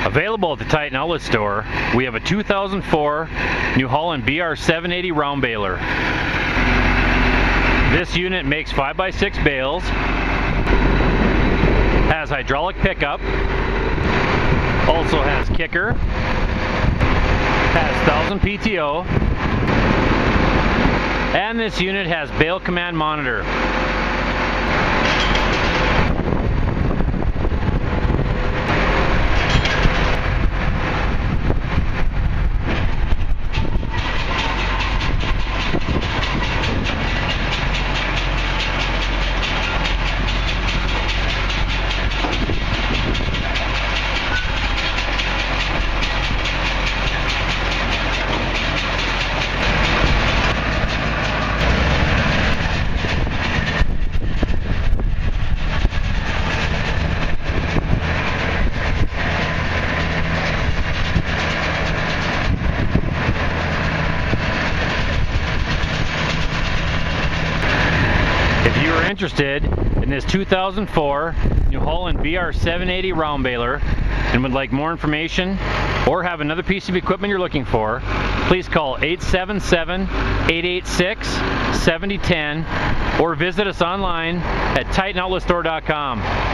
Available at the Titan Outlet Store, we have a 2004 New Holland BR780 round baler. This unit makes 5x6 bales, has hydraulic pickup, also has kicker, has 1000 PTO, and this unit has Bale Command monitor. If you are interested in this 2004 New Holland BR780 round baler and would like more information or have another piece of equipment you're looking for, please call 877-886-7010 or visit us online at TitanOutletStore.com.